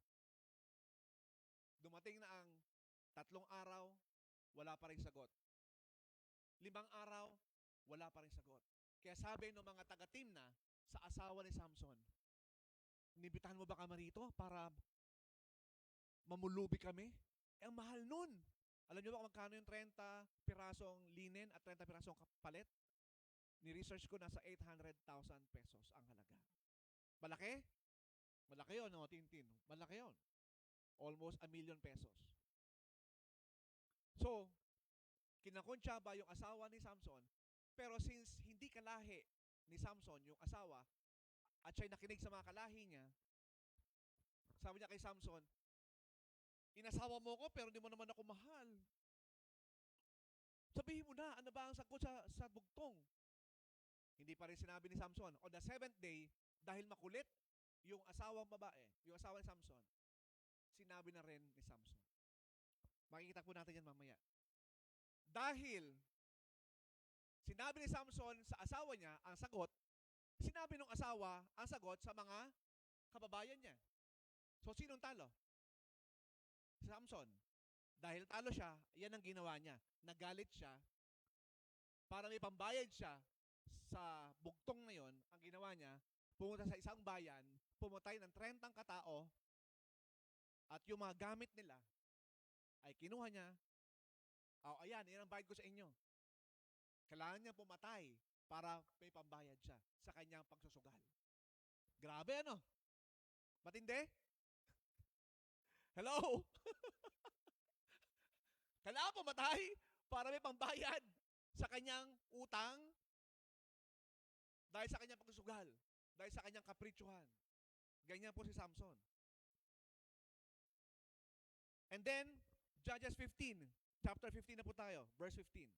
Dumating na ang 3 araw, wala pa rin sagot. 5 araw, wala pa rin sagot. Kaya sabi ng mga taga-Timna sa asawa ni Samson, inibitahan mo ba kami rito para mamulubi kami? Eh, ang mahal nun. Alam niyo ba kung magkano yung 30 pirasong linen at 30 pirasong palit? Ni-research ko, nasa 800,000 pesos ang halaga. Malaki? Malaki yun, no, Tintin. Malaki yun. Almost 1,000,000 pesos. So, kinakonsyaba yung asawa ni Samson, pero since hindi kalahi ni Samson, yung asawa, at siya'y nakinig sa mga kalahi niya, sabi niya kay Samson, inasawa mo ko pero di mo naman ako mahal. Sabihin mo na, ano ba ang sagot sa bugtong? Hindi pa rin sinabi ni Samson. On the 7th day, dahil makulit yung asawang babae, yung asawa ni Samson, sinabi na rin ni Samson. Makikita po natin yan mamaya. Dahil sinabi ni Samson sa asawa niya ang sagot, sinabi ng asawa ang sagot sa mga kababayan niya. So, sinong talo? Si Samson. Dahil talo siya, yan ang ginawa niya. Nagalit siya para may pambayad siya sa bugtong na yon. Ang ginawa niya, pumunta sa isang bayan, pumatay ng 30 katao, at yung mga gamit nila ay kinuha niya Oh, ayan, yan ang bayad ko sa inyo. Kailangan niya pumatay para may pambayad siya sa kanyang pagsusugal. Grabe ano? Matindi? Hello? Kailangan pumatay para may pambayad sa kanyang utang dahil sa kanyang pagsusugal, dahil sa kanyang kapritsyohan. Ganyan po si Samson. And then, Judges 15. Chapter 15 na po tayo. Verse 15.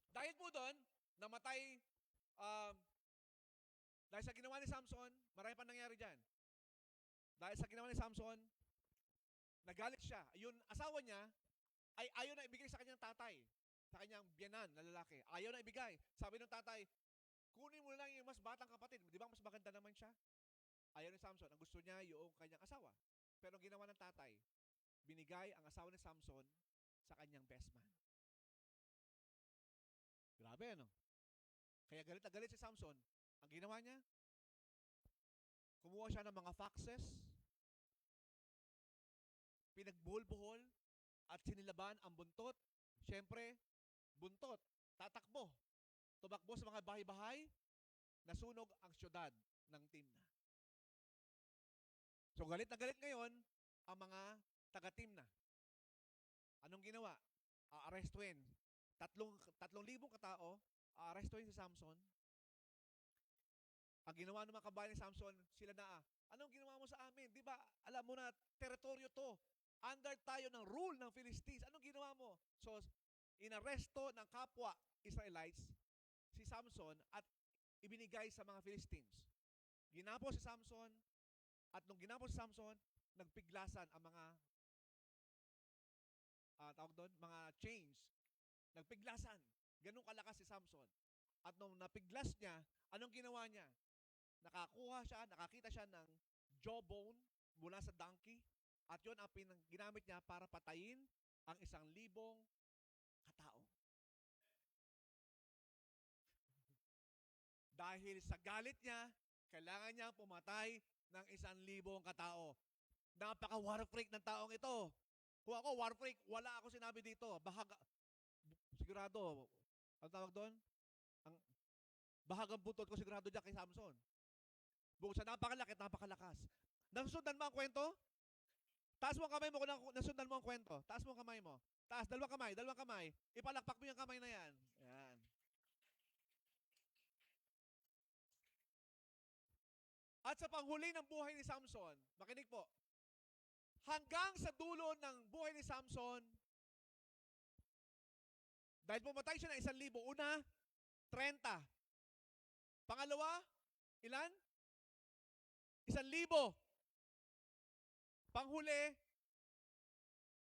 Dahil po doon, namatay, dahil sa ginawa ni Samson, marami pa nangyari dyan. Dahil sa ginawa ni Samson, nagalit siya. Yung asawa niya, ay ayaw na ibigay sa kanyang tatay, sa kanyang biyanan na lalaki. Ayaw na ibigay. Sabi ng tatay, kunin mo lang yung mas batang kapatid. Di ba mas maganda naman siya? Ayaw ni Samson. Ang gusto niya yung kanyang asawa. Pero ang ginawa ng tatay, binigay ang asawa ni Samson sa kanyang best man. Grabe, ano? Kaya galit na galit si Samson. Ang ginawa niya, kumuha siya ng mga foxes, pinagbuhol-buhol, at sinilaban ang buntot. Siyempre, buntot, tatakbo. Tumakbo sa mga bahay-bahay, nasunog ang syudad ng Timna. So galit na galit ngayon ang mga taga-Timna. Anong ginawa? Aarestuin. 3,000 katao, aarestuin si Samson. Ang ginawa ng mga kabayan ni Samson, sila na, anong ginawa mo sa amin? Di ba, alam mo na, teritoryo to. Under tayo ng rule ng Philistines. Anong ginawa mo? So, inaresto ng kapwa Israelites si Samson at ibinigay sa mga Philistines. Ginapo si Samson, at nung ginapo si Samson, nagpiglasan ang mga tawag doon, mga chains. Nagpiglasan. Ganun kalakas si Samson. At nung napiglas niya, anong ginawa niya? Nakakita siya ng jawbone mula sa donkey. At yun ang ginamit niya para patayin ang 1,000 katao. Dahil sa galit niya, kailangan niya pumatay ng 1,000 katao. Napaka-war freak ng taong ito. Kung ako, war freak, wala ako sinabi dito. Sigurado, ang tawag doon? Ang bahagang butot ko sigurado dyan kay Samson. Bukod sa napakalaki at napakalakas. Nasundan mo ang kwento? Taas mo ang kamay mo kung nasundan mo ang kwento. Taas mo ang kamay mo. Taas, dalawang kamay. Ipalakpak mo yung kamay na yan. Yan. At sa panghuli ng buhay ni Samson, makinig po, hanggang sa dulo ng buhay ni Samson, dahil pumatay siya ng 1,000, una, 30. Pangalawa, ilan? 1,000. Panghuli,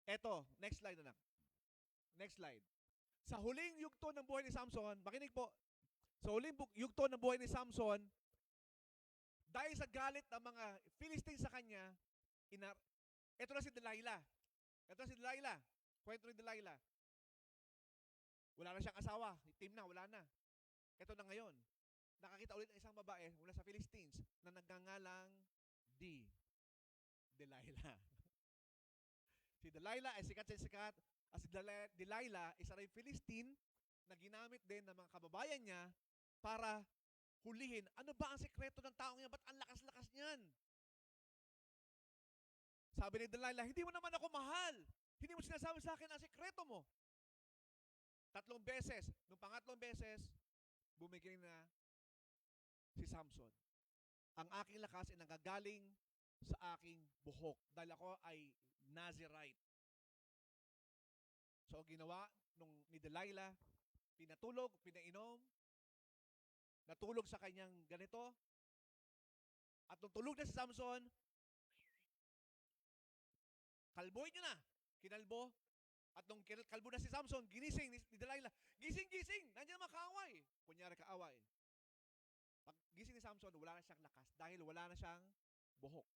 eto, next slide na lang. Next slide. Sa huling yugto ng buhay ni Samson, makinig po, sa huling yugto ng buhay ni Samson, dahil sa galit ng mga Philistines sa kanya, ito na si Delilah. Kwento ni Delilah. Wala na siyang asawa. Timna, wala na. Ito na ngayon. Nakakita ulit ng isang babae mula sa Philistines na nagngangalang Delilah. Si Delilah ay sikat. At si Delilah, isa rin Philistine na ginamit din ng mga kababayan niya para hulihin. Ano ba ang sekreto ng taong yan? Ba't ang lakas-lakas niyan? Sabi ni Delilah, hindi mo naman ako mahal. Hindi mo sinasabi sa akin ang sekreto mo. 3 beses. Nung pangatlong beses, bumigay na si Samson. Ang aking lakas ay nanggagaling sa aking buhok dahil ako ay Nazirite. So, ginawa ni Delilah, pinatulog, pinainom, natulog sa kanyang ganito, at nung tulog na si Samson, kalboy niya na. Kinalbo. At nung kalbo na si Samson, ginising ni Delilah. Gising! Nandiyan makaaway. Kunyari kaaway. Pag gising ni Samson, wala na siyang lakas dahil wala na siyang buhok.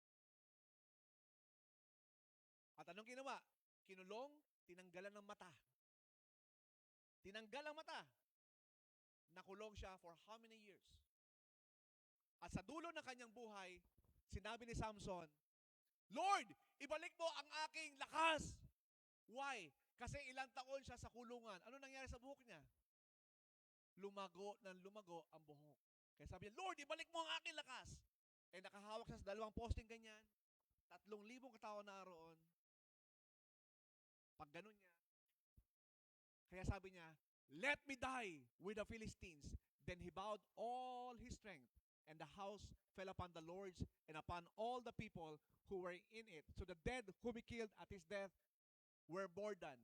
At anong ginawa? Kinulong, tinanggalan ng mata. Tinanggal ang mata. Nakulong siya for how many years? At sa dulo ng kanyang buhay, sinabi ni Samson, Lord, ibalik mo ang aking lakas. Why? Kasi ilang taon siya sa kulungan. Ano nangyari sa buhok niya? Lumago ng lumago ang buhok. Kaya sabi niya, Lord, ibalik mo ang aking lakas. Eh nakahawak siya sa 2 posting ganyan. 3,000 katao naroon. Pag ganun niya. Kaya sabi niya, let me die with the Philistines. Then he bowed all his strength, and the house fell upon the lords and upon all the people who were in it. So the dead whom he killed at his death were more than.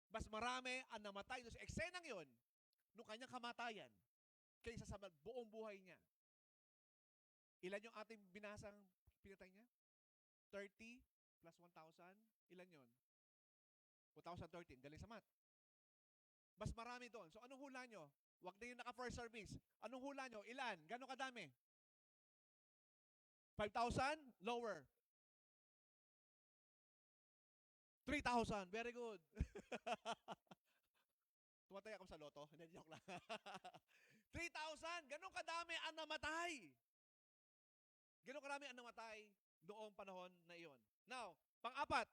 Mas marami ang namatay doon sa eksenang yon nung kanyang kamatayan kaysa sa buong buhay niya. Ilan yung ating binasang pinatay niya? 30 plus 1,000? Ilan yon? 2013. Galing sa math. Mas marami doon. So anong hula nyo? Huwag na yung naka-first service. Anong hula nyo? Ilan? Gano'ng kadami? 5,000? Lower. 3,000. Very good. Tumatay ako sa loto. Hindi, joke lang. 3,000. Gano'ng kadami ang namatay. Gano'ng kadami ang namatay noong panahon na iyon. Now, pang-apat,